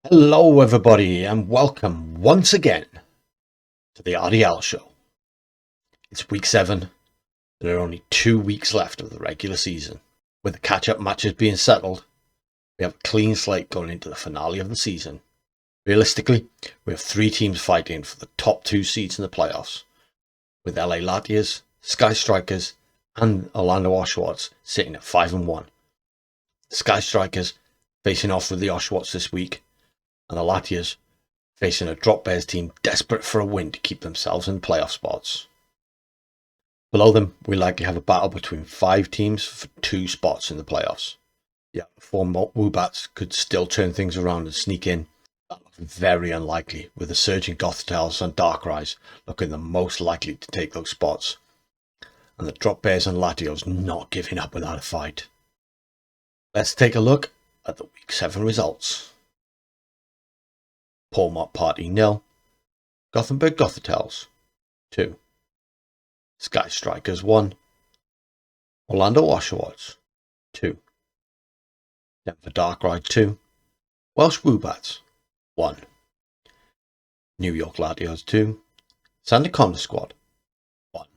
Hello everybody and welcome once again to the RDL show. It's week 7. There are only 2 weeks left of the regular season. With the catch-up matches being settled, we have a clean slate going into the finale of the season. Realistically, we have 3 teams fighting for the top 2 seeds in the playoffs, with LA Latias, Sky Strikers and Orlando Oshawots sitting at 5-1. The Sky Strikers facing off with the Oshawots this week, and the Latias facing a Drop Bears team desperate for a win to keep themselves in playoff spots. Below them, we likely have a battle between 5 teams for 2 spots in the playoffs. Yeah, 4 Woobats could still turn things around and sneak in. That looks very unlikely, with the surging Gothitels and Darkrise looking the most likely to take those spots, and the Drop Bears and Latios not giving up without a fight. Let's take a look at the Week 7 results. Penultimate Party 0, Gothenburg Gothitels 2, Sky Strikers 1, Orlando Oshawots 2, Denver Darkrai 2, Welsh Woobats 1, New York Latios 2, Sandy Connor Squad 1,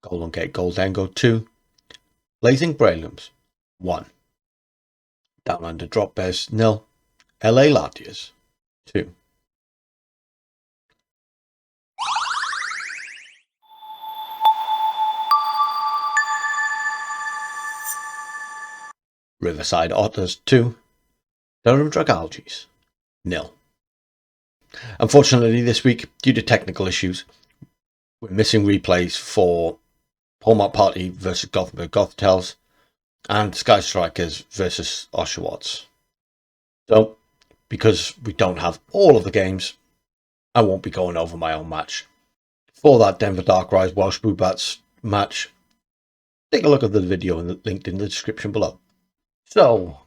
Golden Gate Goldengo 2, Blazing Brelooms 1, Down Under Drop Bears 0, LA Latias 2. Riverside Otters 2, Durham Dragalges 0. Unfortunately this week, due to technical issues, we're missing replays for Penultimate Party versus Gothenburg Gothitels and Sky Strikers versus Oshawots. So, because we don't have all of the games, I won't be going over my own match. For that Denver Darkrise Welsh Woobats match, take a look at the video linked in the description below. So,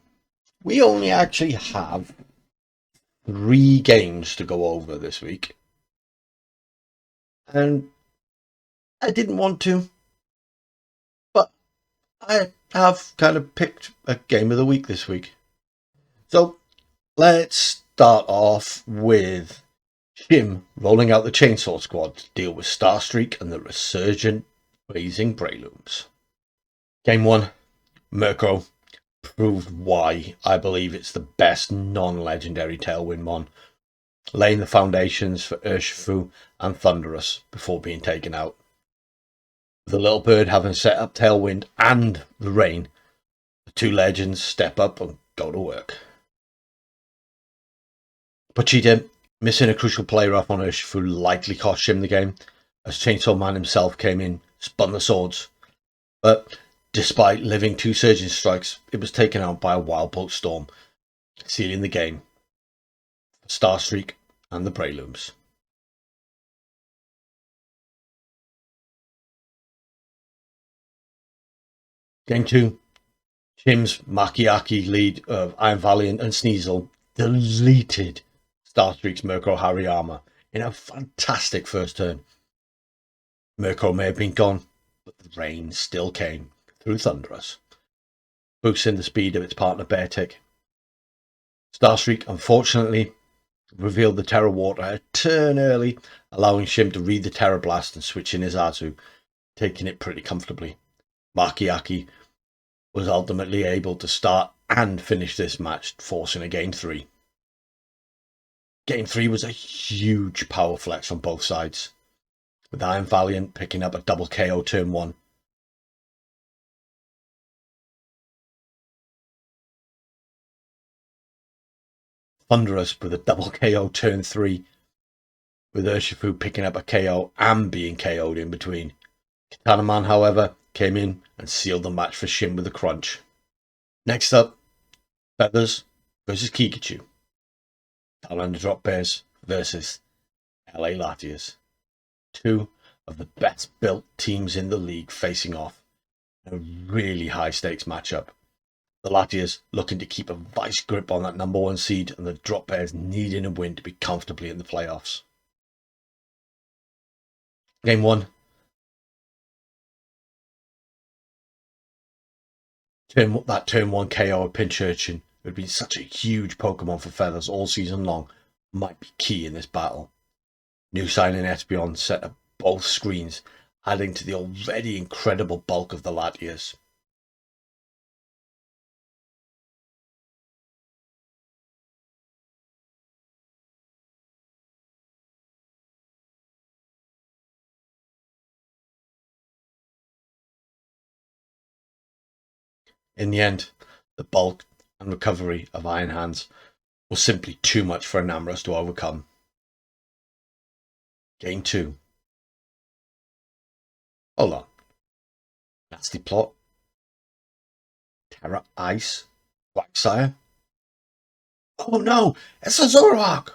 we only actually have 3 games to go over this week. And I didn't want to, but I have kind of picked a game of the week this week. So, let's start off with Shim rolling out the Chainsaw Squad to deal with Starstreak and the resurgent Blazing Brelooms. Game 1, Murkrow proved why I believe it's the best non-legendary Tailwind Mon, laying the foundations for Urshifu and Thundurus before being taken out. With the Little Bird having set up Tailwind and the Rain, the 2 legends step up and go to work. Pochita missing a crucial player up on Urshifu likely cost Shim the game, as Chainsaw Man himself came in, spun the swords. But despite living 2 Surging Strikes, it was taken out by a Wild Bolt Storm, sealing the game for Starstreak and the Brelooms. Game 2, Shim's Makiaki lead of Iron Valiant and Sneasel deleted Starstreak's Murkrow Hariyama in a fantastic first turn. Murkrow may have been gone, but the rain still came through Thundurus, boosting the speed of its partner Beartick. Starstreak unfortunately revealed the Terra Water a turn early, allowing Shim to read the Terra Blast and switch in his Azu, taking it pretty comfortably. Makiaki was ultimately able to start and finish this match, forcing a Game 3. Game 3 was a huge power flex on both sides, with Iron Valiant picking up a double KO turn 1. Thundurus with a double KO turn 3, with Urshifu picking up a KO and being KO'd in between. Katana Man, however, came in and sealed the match for Shim with a crunch. Next up, Feathers versus Keegachu. Down Under Drop Bears versus LA Latias. 2 of the best built teams in the league facing off. A really high stakes matchup. The Latias looking to keep a vice grip on that number 1 seed, and the Drop Bears needing a win to be comfortably in the playoffs. Game 1. Turn 1 KO of Pinch Urchin who had been such a huge Pokemon for Feathers all season long, might be key in this battle. New signing Espeon set up both screens, adding to the already incredible bulk of the Latias. In the end, the bulk and recovery of Iron Hands was simply too much for Enamorus to overcome. Game 2. Hold on. Nasty plot. Terra Ice. Quagsire. Oh no! It's a Zoroark!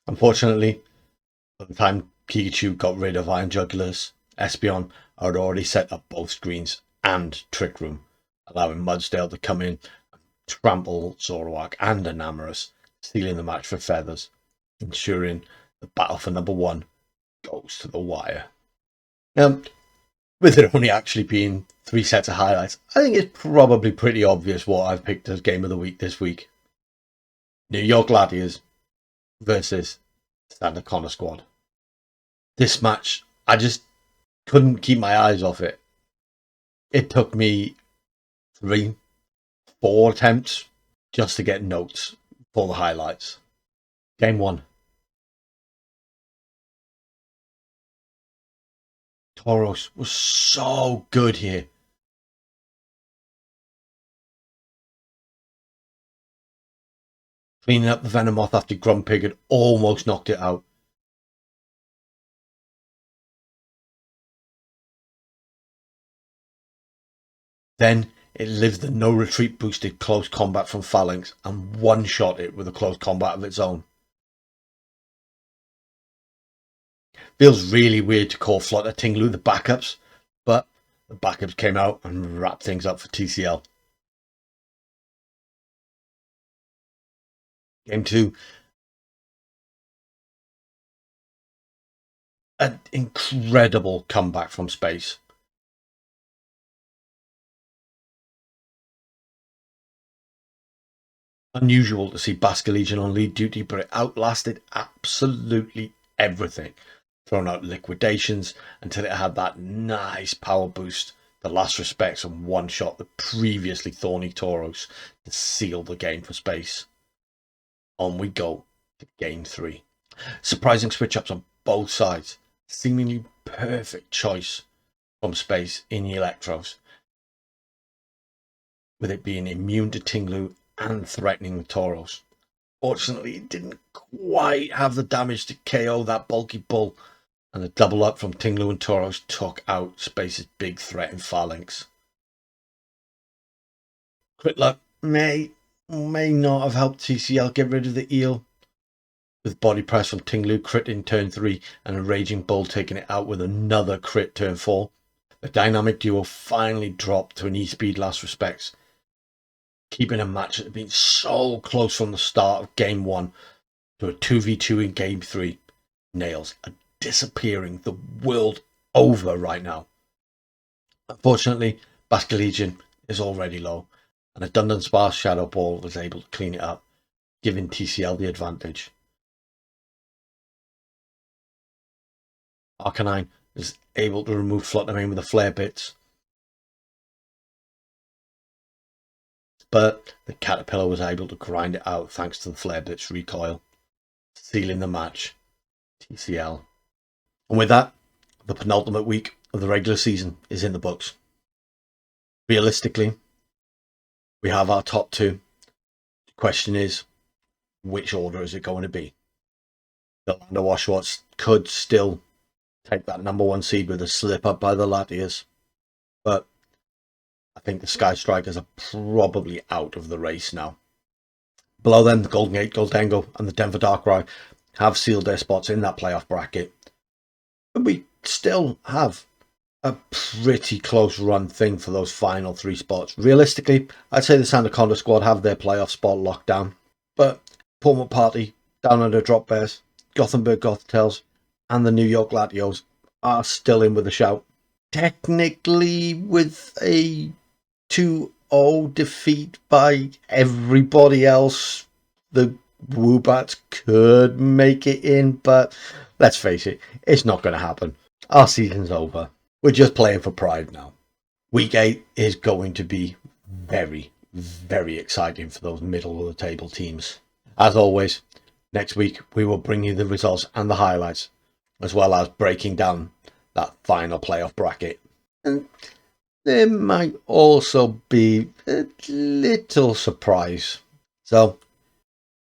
Unfortunately, by the time Keegachu got rid of Iron Jugulars, Espeon had already set up both screens and Trick Room, allowing Mudsdale to come in and trample Zoroark and Enamorus, sealing the match for Feathers, ensuring the battle for number 1 goes to the wire. With there only actually being 3 sets of highlights, I think it's probably pretty obvious what I've picked as Game of the Week this week. New York Latias versus Standard Connor Squad. This match, I just couldn't keep my eyes off it. It took me 3-4 attempts just to get notes for the highlights. Game 1. Tauros was so good here. Cleaning up the Venomoth after Grumpig had almost knocked it out. Then it lived the no retreat boosted close combat from Phalanx and one-shot it with a close combat of its own. Feels really weird to call Flutter Tinglu the backups, but the backups came out and wrapped things up for TCL. Game 2. An incredible comeback from space. Unusual to see Basculegion on lead duty, but it outlasted absolutely everything. Thrown out liquidations until it had that nice power boost, the last respects, and one-shot the previously thorny Tauros to seal the game for space. On we go to Game 3. Surprising switch-ups on both sides. Seemingly perfect choice from space in the Electros, with it being immune to Tinglu and threatening the Tauros. Fortunately, it didn't quite have the damage to KO that bulky bull, and the double up from Tinglu and Tauros took out Space's big threat in Phalanx. Crit luck may not have helped TCL get rid of the eel, with body press from Tinglu crit in turn 3 and a Raging Bull taking it out with another crit turn 4. The dynamic duo finally dropped to an E-speed last respects, keeping a match that had been so close from the start of Game 1 to a 2v2 in Game 3. Nails are disappearing the world over right now. Unfortunately, Basculegion is already low, and a Dunsparce Shadow Ball was able to clean it up, giving TCL the advantage. Arcanine is able to remove Fluttermane with the Flare Bits, but the Caterpillar was able to grind it out thanks to the Flare Bits recoil, sealing the match. TCL. And with that, the penultimate week of the regular season is in the books. Realistically, we have our top 2. The question is, which order is it going to be? The Orlando Oshawotts could still take that number 1 seed with a slip up by the Latias, but I think the Sky Strikers are probably out of the race now. Below them, the Golden Gate Goldengo and the Denver Darkrai have sealed their spots in that playoff bracket, but we still have a pretty close run thing for those final 3 spots. Realistically, I'd say the Sandaconda squad have their playoff spot locked down, but Portman Party, Down Under Drop Bears, Gothenburg Gothtails, and the New York Latios are still in with a shout. Technically with a 2 2-0 defeat by everybody else, the Woobats could make it in, but let's face it, it's not going to happen. Our season's over. We're just playing for pride now. Week 8 is going to be very, very exciting for those middle of the table teams. As always, next week we will bring you the results and the highlights, as well as breaking down that final playoff bracket. And there might also be a little surprise. So,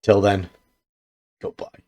till then, goodbye.